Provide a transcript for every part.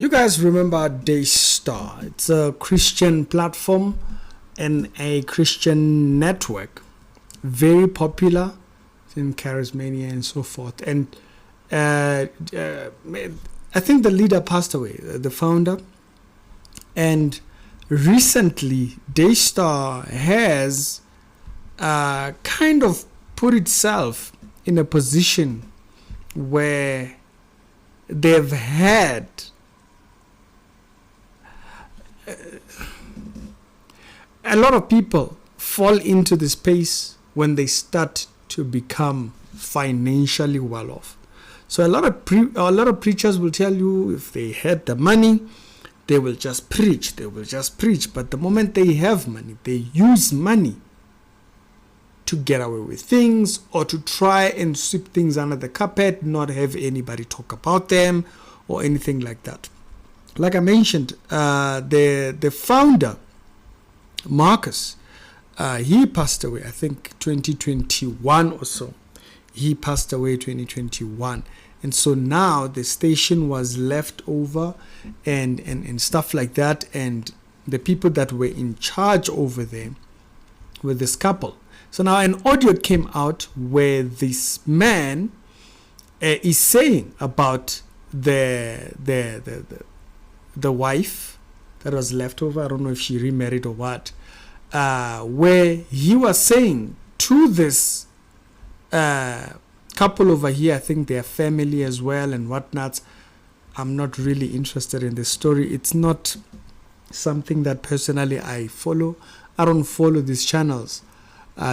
You guys remember Daystar? It's a Christian platform and a Christian network, very popular in Charismania and so forth. And I think the leader passed away, the founder. And recently, Daystar has kind of put itself in a position where they've had a lot of people fall into the space when they start to become financially well off. So a lot of preachers will tell you if they had the money, they will just preach. But the moment they have money, they use money to get away with things or to try and sweep things under the carpet, not have anybody talk about them or anything like that. Like I mentioned, the founder, Marcus, he passed away, I think 2021 or so. He passed away 2021. And so now the station was left over and stuff like that. And the people that were in charge over there were this couple. So now an audio came out where this man is saying about the wife that was left over. I don't know if she remarried or what, where he was saying to this couple over here, I think their family as well and whatnot. I'm not really interested in this story. It's not something that personally I follow. I don't follow these channels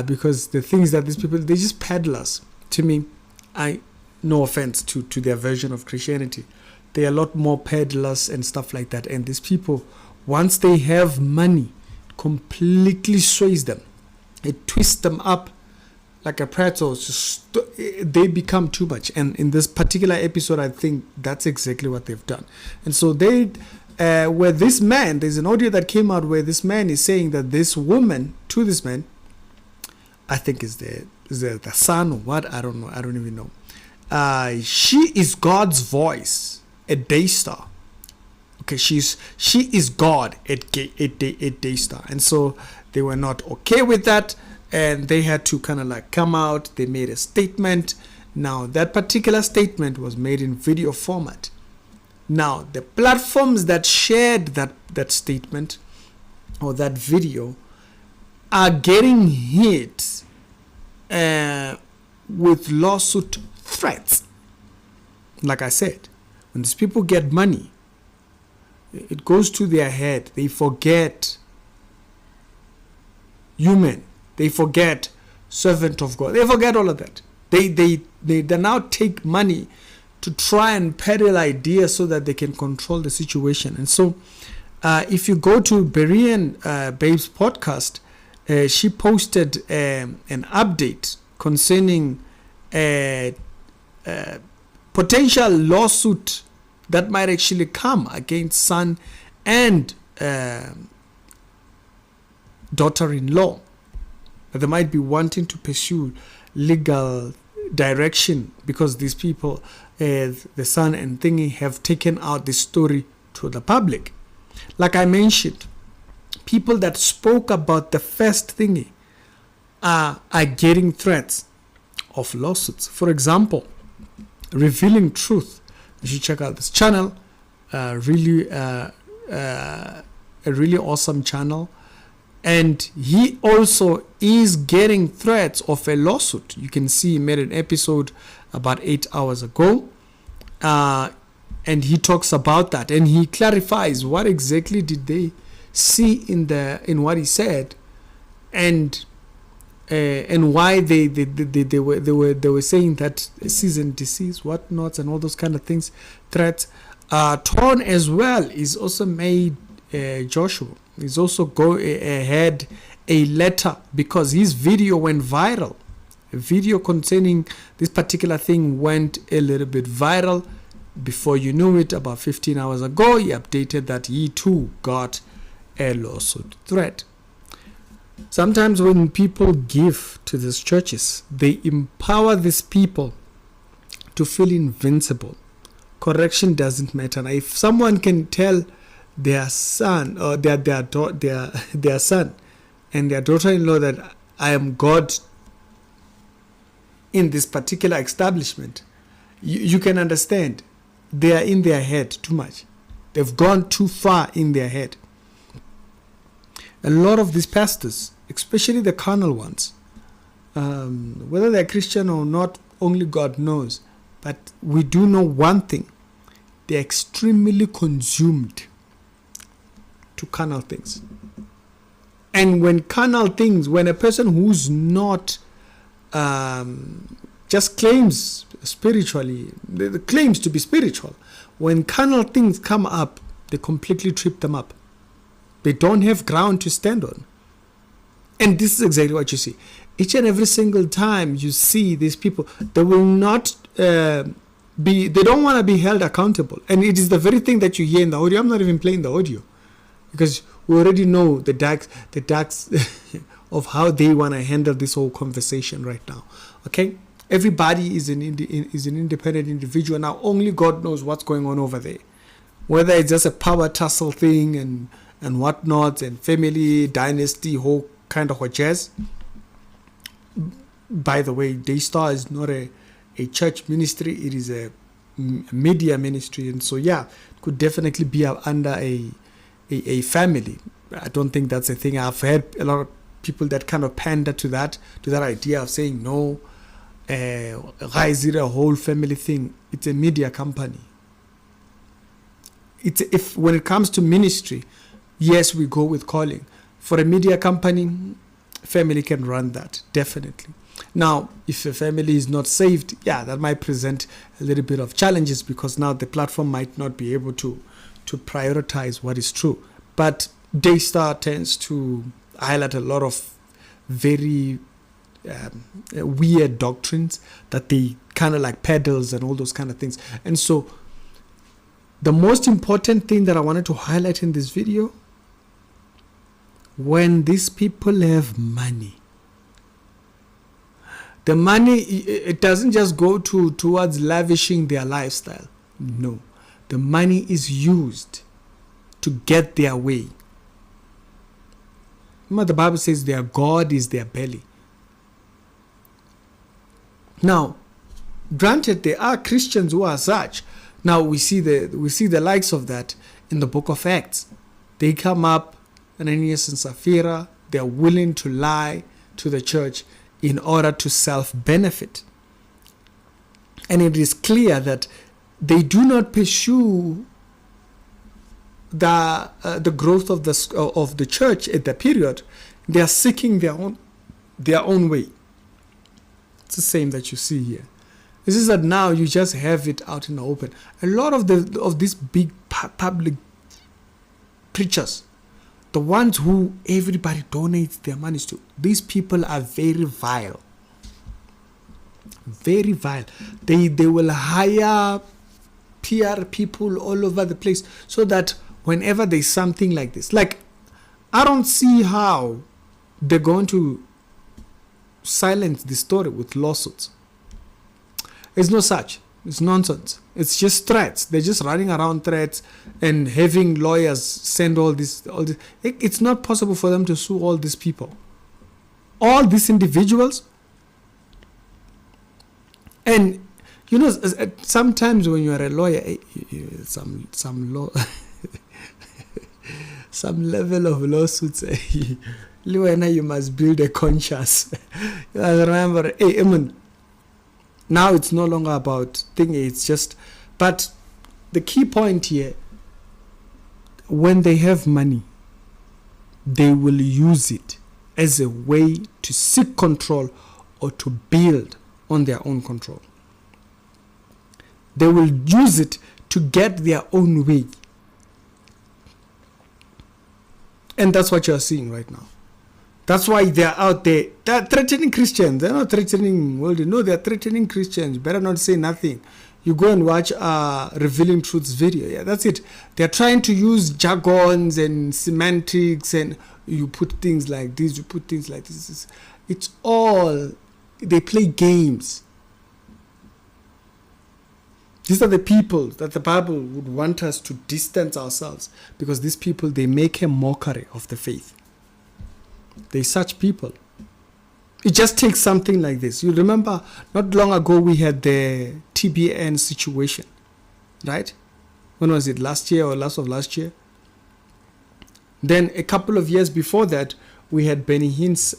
because the things that these people, they just peddlers to me. No offense to their version of Christianity. They're a lot more peddlers and stuff like that. And these people, once they have money, completely sways them. It twists them up like a pretzel. They become too much. And in this particular episode, I think that's exactly what they've done. And so where this man, there's an audio that came out where this man is saying that this woman, to this man, I think is the son or what, I don't know. I don't even know. She is God's voice. A Daystar. Okay, she is God at Daystar. And so they were not okay with that, and they had to kind of like come out. They made a statement. Now that particular statement was made in video format. Now the platforms that shared that statement or that video are getting hit with lawsuit threats. Like I said, when these people get money, it goes to their head. They forget human. They forget servant of God. They forget all of that. They now take money to try and peddle ideas so that they can control the situation. And so if you go to Berean Babe's podcast, she posted an update concerning potential lawsuit that might actually come against son and daughter-in-law. They might be wanting to pursue legal direction because these people, the son and thingy, have taken out this story to the public. Like I mentioned, people that spoke about the first thingy are getting threats of lawsuits. For example, Revealing Truth. You should check out this channel. A really awesome channel. And he also is getting threats of a lawsuit. You can see he made an episode about 8 hours ago. And he talks about that. And he clarifies what exactly did they see in what he said, and why they were saying that cease and desist, whatnots, and all those kind of things, threats. Torn as well is also made Joshua. He's also had a letter because his video went viral. A video concerning this particular thing went a little bit viral. Before you knew it, about 15 hours ago, he updated that he too got a lawsuit threat. Sometimes when people give to these churches, they empower these people to feel invincible correction doesn't matter. Now, if someone can tell their son or their son and their daughter-in-law that I am God in this particular establishment, you can understand they are in their head too much. They've gone too far in their head. A lot of these pastors, especially the carnal ones, whether they're Christian or not, only God knows. But we do know one thing: they're extremely consumed to carnal things. And when carnal things, when a person who's not just claims spiritually, claims to be spiritual, when carnal things come up, they completely trip them up. They don't have ground to stand on. And this is exactly what you see. Each and every single time you see these people, they will not they don't want to be held accountable. And it is the very thing that you hear in the audio. I'm not even playing the audio because we already know the darks of how they want to handle this whole conversation right now. Okay? Everybody is an independent individual. Now, only God knows what's going on over there. Whether it's just a power tussle thing and whatnot, and family, dynasty, whole kind of jazz. By the way, Daystar is not a church ministry. It is a media ministry. And so, yeah, it could definitely be under a family. I don't think that's a thing. I've heard a lot of people that kind of pander to that idea of saying, no, why is it a whole family thing? It's a media company. If when it comes to ministry, yes, we go with calling. For a media company, family can run that, definitely. Now, if a family is not saved, yeah, that might present a little bit of challenges because now the platform might not be able to prioritize what is true. But Daystar tends to highlight a lot of very weird doctrines that they kind of like peddles and all those kind of things. And so the most important thing that I wanted to highlight in this video, when these people have money, the money, it doesn't just go towards lavishing their lifestyle. No, the money is used to get their way. Remember, the Bible says their God is their belly. Now, granted, there are Christians who are such. Now we see the likes of that in the book of Acts. They come up, Ananias and Sapphira, they're willing to lie to the church in order to self-benefit. And it is clear that they do not pursue the growth of the church at that period. They are seeking their own way. It's the same that you see here. This is that now you just have it out in the open. A lot of these big public preachers, the ones who everybody donates their monies to, these people are very vile. Very vile. They will hire PR people all over the place so that whenever there's something like this, like, I don't see how they're going to silence the story with lawsuits. It's no such. It's nonsense. It's just threats. They're just running around threats and having lawyers send all this. It's not possible for them to sue all these people, all these individuals. And you know, sometimes when you are a lawyer, some law, some level of lawsuits, you must build a conscience. You must remember, hey, Eamon, now it's no longer about thinking, it's just, but the key point here, when they have money, they will use it as a way to seek control or to build on their own control. They will use it to get their own way. And that's what you're seeing right now. That's why they're out there. They're threatening Christians. They're not threatening world. No, they're threatening Christians. Better not say nothing. You go and watch Revealing Truth's video. Yeah, that's it. They're trying to use jargons and semantics, and you put things like this, you put things like this. It's all, they play games. These are the people that the Bible would want us to distance ourselves, because these people, they make a mockery of the faith. They're such people. It just takes something like this. You remember not long ago we had the TBN situation, right? When was it? Last year or last year? Then a couple of years before that, we had Benny Hinn's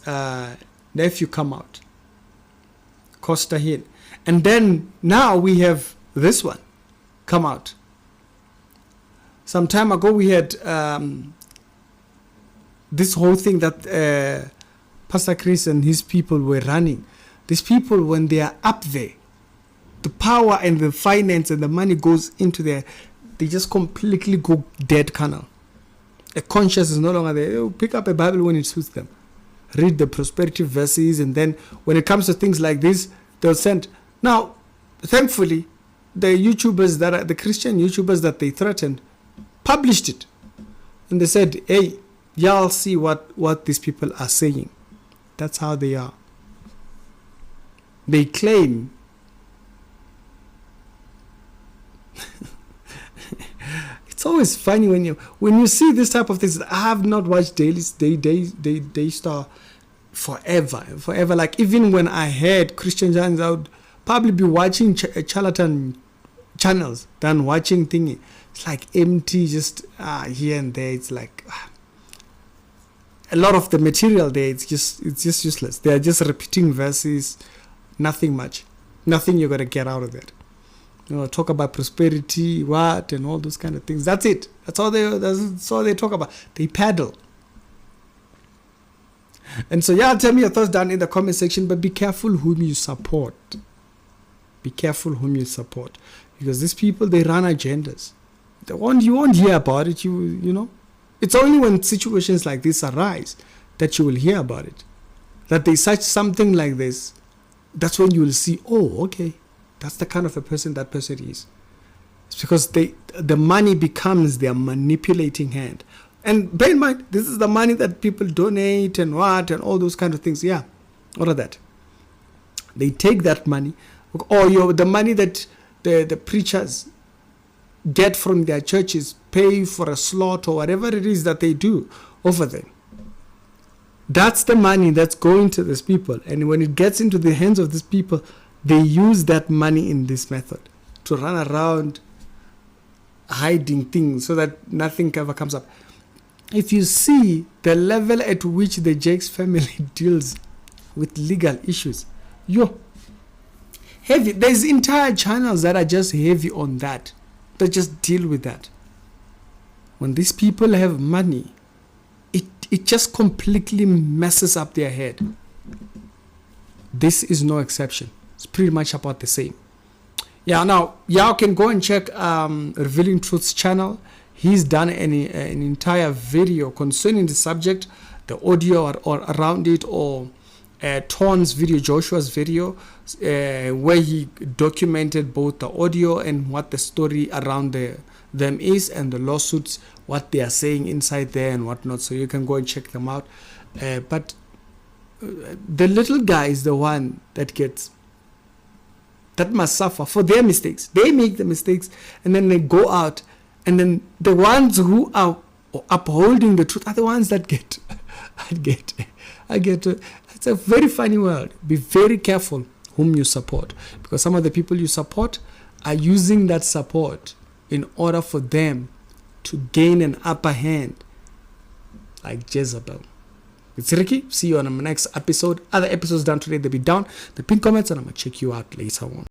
nephew come out, Costa Hinn. And then now we have this one come out. Some time ago we had this whole thing that Pastor Chris and his people were running. These people, when they are up there, the power and the finance and the money goes into there, they just completely go dead canal. A conscience is no longer there. They'll pick up a Bible when it suits them, read the prosperity verses, and then when it comes to things like this, they'll send. Now, thankfully, the YouTubers that are the Christian YouTubers that they threatened published it, and they said, "Hey, y'all see what these people are saying." That's how they are. They claim it's always funny when you see this type of things. I have not watched Daystar forever. Like, even when I heard Christian channels, I would probably be watching charlatan channels than watching thingy. It's like empty, just here and there. It's like a lot of the material there, it's just useless. They are just repeating verses, nothing much, nothing you're gonna get out of it. Talk about prosperity, what, and all those kind of things. That's it. That's all they talk about. They paddle. And so, tell me your thoughts down in the comment section. But be careful whom you support. Be careful whom you support, because these people, they run agendas. You won't hear about it. You know. It's only when situations like this arise that you will hear about it. That there's such something like this. That's when you will see, oh, okay, that's the kind of a person that person is. It's because the money becomes their manipulating hand. And bear in mind, this is the money that people donate and what and all those kind of things. Yeah, all of that. They take that money, or the money that the preachers get from their churches, pay for a slot or whatever it is that they do over there. That's the money that's going to these people. And when it gets into the hands of these people, they use that money in this method to run around hiding things so that nothing ever comes up. If you see the level at which the Jakes family deals with legal issues, heavy. There's entire channels that are just heavy on that. They just deal with that. When these people have money, it just completely messes up their head. This is no exception. It's pretty much about the same. Now, y'all can go and check Revealing Truth's channel. He's done an entire video concerning the subject, the audio or around it, or Torn's video, Joshua's video, where he documented both the audio and what the story around them is, and the lawsuits, what they are saying inside there and whatnot. So you can go and check them out. But the little guy is the one that must suffer for their mistakes. They make the mistakes and then they go out, and then the ones who are upholding the truth are the ones that get. It's a very funny world. Be very careful whom you support, because some of the people you support are using that support in order for them to gain an upper hand, like Jezebel. It's Ricky. See you on the next episode. Other episodes down today, they'll be down. The pin comments, and I'm going to check you out later on.